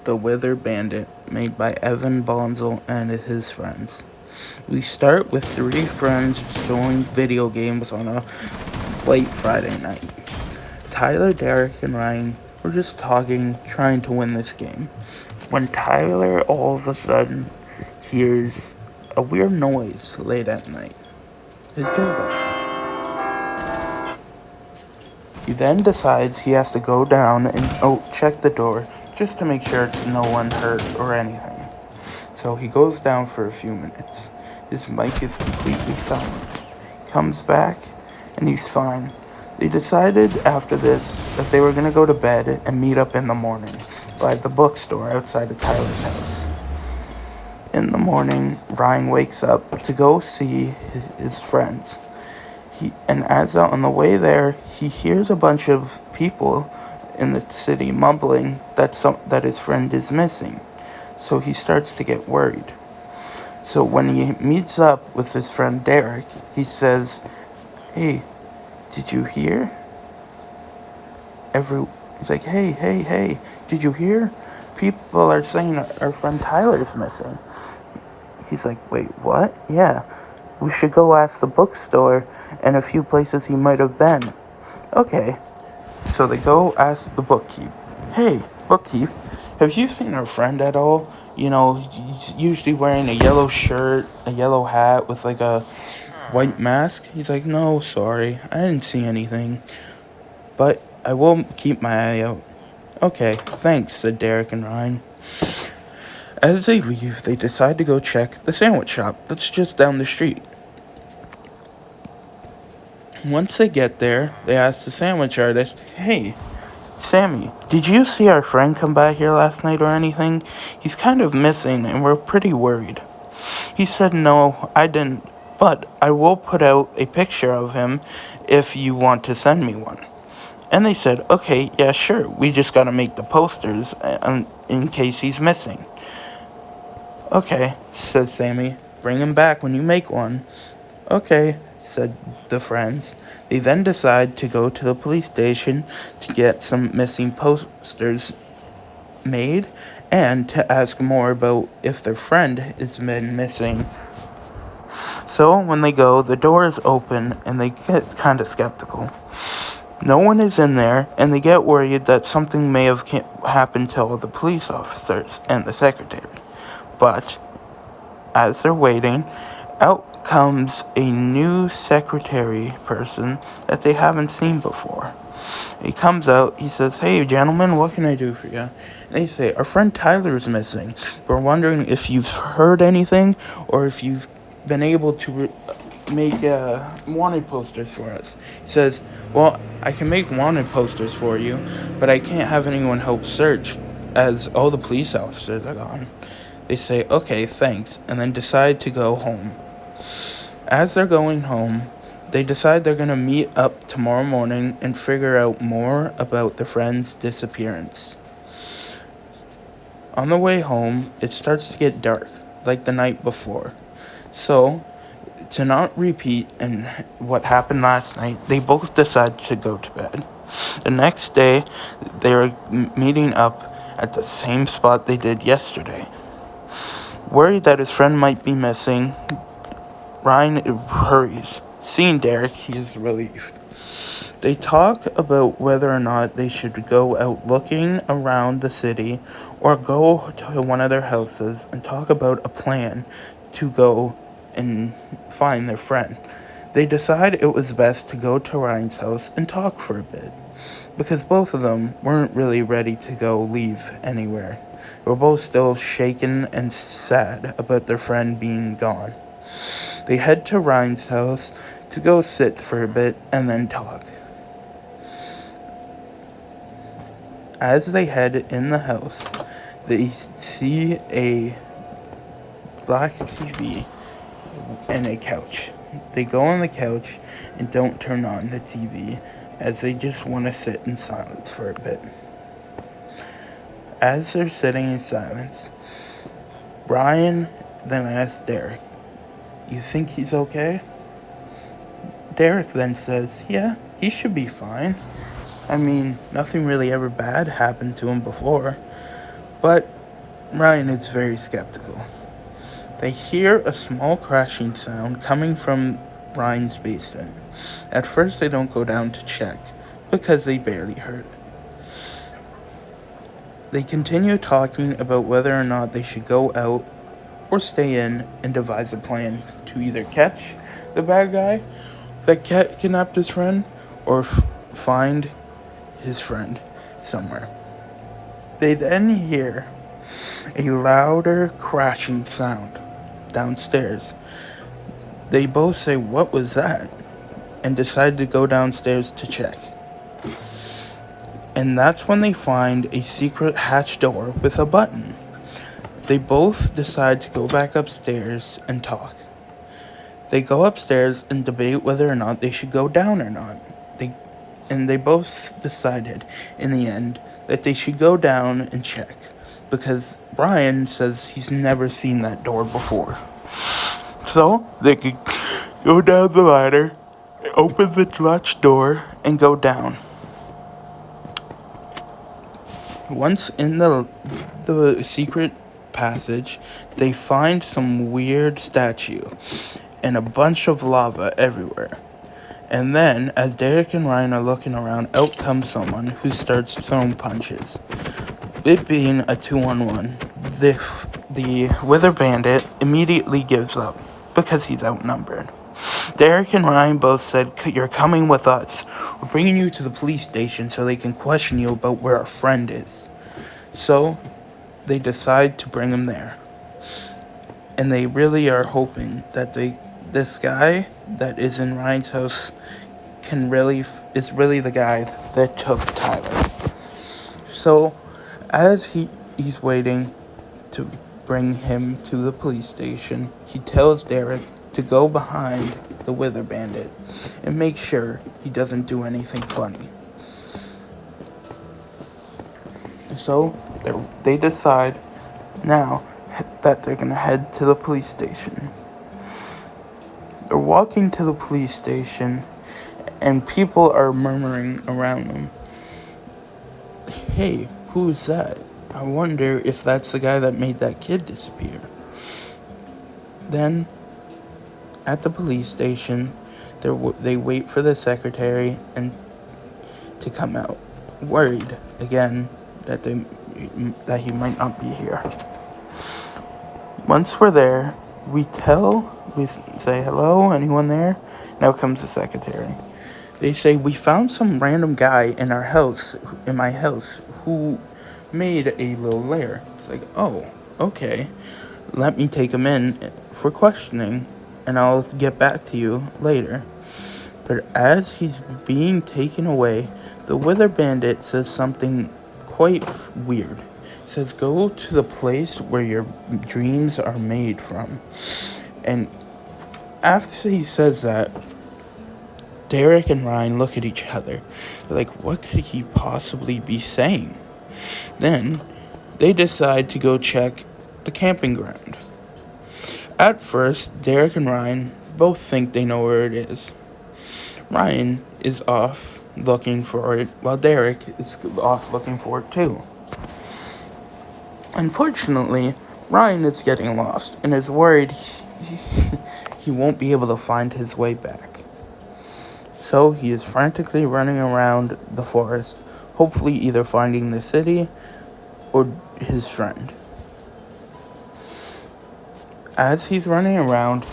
The Wither Bandit, made by Evan Bonzel and his friends. We start with 3 friends enjoying video games on a late Friday night. Tyler, Derek, and Ryan were just talking, trying to win this game, when Tyler all of a sudden hears a weird noise late at night. His doorbell. He then decides he has to go down and check the door just to make sure it's no one hurt or anything. So he goes down for a few minutes. His mic is completely silent. He comes back and he's fine. They decided after this that they were going to go to bed and meet up in the morning by the bookstore outside of Tyler's house. In the morning, Ryan wakes up to go see his friends. As on the way there, he hears a bunch of people in the city mumbling that his friend is missing. So he starts to get worried. So when he meets up with his friend Derek, he says, "Hey, did you hear?" He's like, hey, did you hear? People are saying our friend Tyler's missing. He's like, wait, what? Yeah, we should go ask the bookstore and a few places he might have been. Okay, so they go ask the bookkeep. Hey, bookkeep, have you seen our friend at all? You know, he's usually wearing a yellow shirt, a yellow hat with like a white mask. He's like, no, sorry, I didn't see anything, but I will keep my eye out. Okay, thanks, said Derek and Ryan. As they leave, they decide to go check the sandwich shop that's just down the street. Once they get there, they ask the sandwich artist, "Hey, Sammy, did you see our friend come by here last night or anything? He's kind of missing and we're pretty worried." He said, "No, I didn't, but I will put out a picture of him if you want to send me one." And they said, "Okay, yeah, sure, we just gotta make the posters in case he's missing." "Okay," says Sammy, "bring him back when you make one." "Okay," said the friends. They then decide to go to the police station to get some missing posters made and to ask more about if their friend has been missing. So when they go, the door is open and they get kind of skeptical. No one is in there, and they get worried that something may have happened to all the police officers and the secretary. But as they're waiting, out comes a new secretary person that they haven't seen before. He comes out, he says, "Hey gentlemen, what can I do for you?" And they say, "Our friend Tyler is missing. We're wondering if you've heard anything or if you've been able to make wanted posters for us." He says, "Well, I can make wanted posters for you, but I can't have anyone help search as all the police officers are gone." They say, "Okay, thanks," and then decide to go home. As they're going home, they decide they're going to meet up tomorrow morning and figure out more about their friend's disappearance. On the way home, it starts to get dark, like the night before. So, to not repeat and what happened last night, they both decide to go to bed. The next day, they are meeting up at the same spot they did yesterday. Worried that his friend might be missing, Ryan hurries. Seeing Derek, he is relieved. They talk about whether or not they should go out looking around the city or go to one of their houses and talk about a plan to go and find their friend. They decide it was best to go to Ryan's house and talk for a bit, because both of them weren't really ready to leave anywhere. They were both still shaken and sad about their friend being gone. They head to Ryan's house to go sit for a bit and then talk. As they head in the house, they see a black TV and a couch. They go on the couch and don't turn on the TV, as they just want to sit in silence for a bit. As they're sitting in silence, Ryan then asks Derek, "You think he's okay?" Derek then says, "Yeah, he should be fine. I mean, nothing really ever bad happened to him before. But Ryan is very skeptical. They hear a small crashing sound coming from Ryan's basement. At first, they don't go down to check because they barely heard it. They continue talking about whether or not they should go out or stay in and devise a plan to either catch the bad guy that kidnapped his friend or find his friend somewhere. They then hear a louder crashing sound downstairs. They both say, "What was that?" and decide to go downstairs to check. And that's when they find a secret hatch door with a button. They both decide to go back upstairs and talk. They go upstairs and debate whether or not they should go down or not. They both decided in the end that they should go down and check because Brian says he's never seen that door before. So they could go down the ladder, open the latch door, and go down. Once in the secret passage, they find some weird statue and a bunch of lava everywhere. And then, as Derek and Ryan are looking around, out comes someone who starts throwing punches. It being a 2-on-1, the Wither Bandit immediately gives up because he's outnumbered. Derek and Ryan both said, "You're coming with us. We're bringing you to the police station so they can question you about where our friend is." So, they decide to bring him there. And they really are hoping that this guy that is in Ryan's house is really the guy that took Tyler. So, as he's waiting to bring him to the police station, he tells Derek to go behind the Wither Bandit and make sure he doesn't do anything funny. So, they decide now that they're going to head to the police station. They're walking to the police station, and people are murmuring around them. "Hey, who is that? I wonder if that's the guy that made that kid disappear." Then, at the police station, they wait for the secretary to come out, worried again that he might not be here. Once we're there, we say, "Hello, anyone there?" Now comes the secretary. They say, "We found some random guy in my house, who made a little lair." It's like, "Oh, okay. Let me take him in for questioning, and I'll get back to you later." But as he's being taken away, the Wither Bandit says something quite weird. He says, "Go to the place where your dreams are made from." And after he says that, Derek and Ryan look at each other. They're like, what could he possibly be saying? Then they decide to go check the camping ground. At first, Derek and Ryan both think they know where it is. Ryan is off looking for it, while Derek is off looking for it too. Unfortunately, Ryan is getting lost and is worried he won't be able to find his way back. So he is frantically running around the forest, hopefully either finding the city or his friend. As he's running around,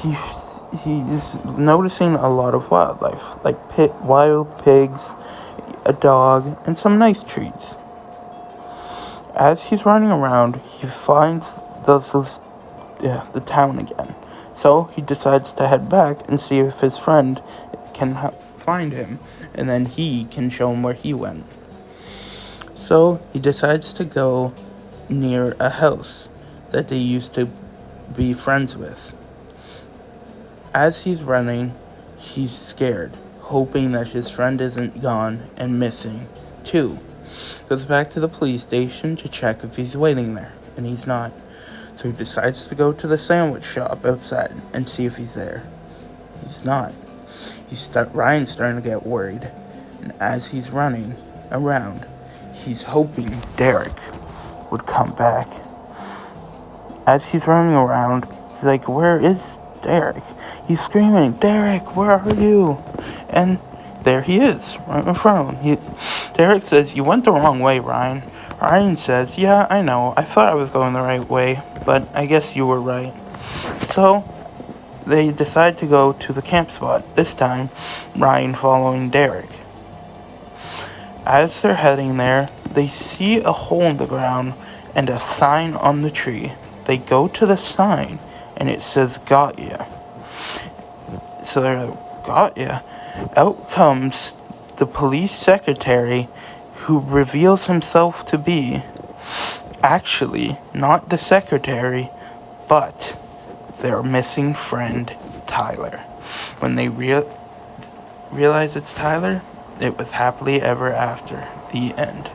he's noticing a lot of wildlife, like wild pigs, a dog, and some nice trees. As he's running around, he finds the town again. So he decides to head back and see if his friend can find him, and then he can show him where he went. So he decides to go near a house that they used to be friends with. As he's running, he's scared, hoping that his friend isn't gone and missing too. Goes back to the police station to check if he's waiting there, and he's not. So he decides to go to the sandwich shop outside and see if he's there. He's not. Ryan's starting to get worried, and as he's running around, he's hoping Derek would come back. As he's running around, he's like, where is Derek? He's screaming, Derek, where are you? And there he is, right in front of him. Derek says, you went the wrong way, Ryan. Ryan says, yeah, I know. I thought I was going the right way, but I guess you were right. So, they decide to go to the camp spot, this time Ryan following Derek. As they're heading there, they see a hole in the ground and a sign on the tree. They go to the sign, and it says, got ya. So they're like, got ya? Out comes the police secretary, who reveals himself to be actually not the secretary, but their missing friend, Tyler. When they realize it's Tyler, it was happily ever after. The end.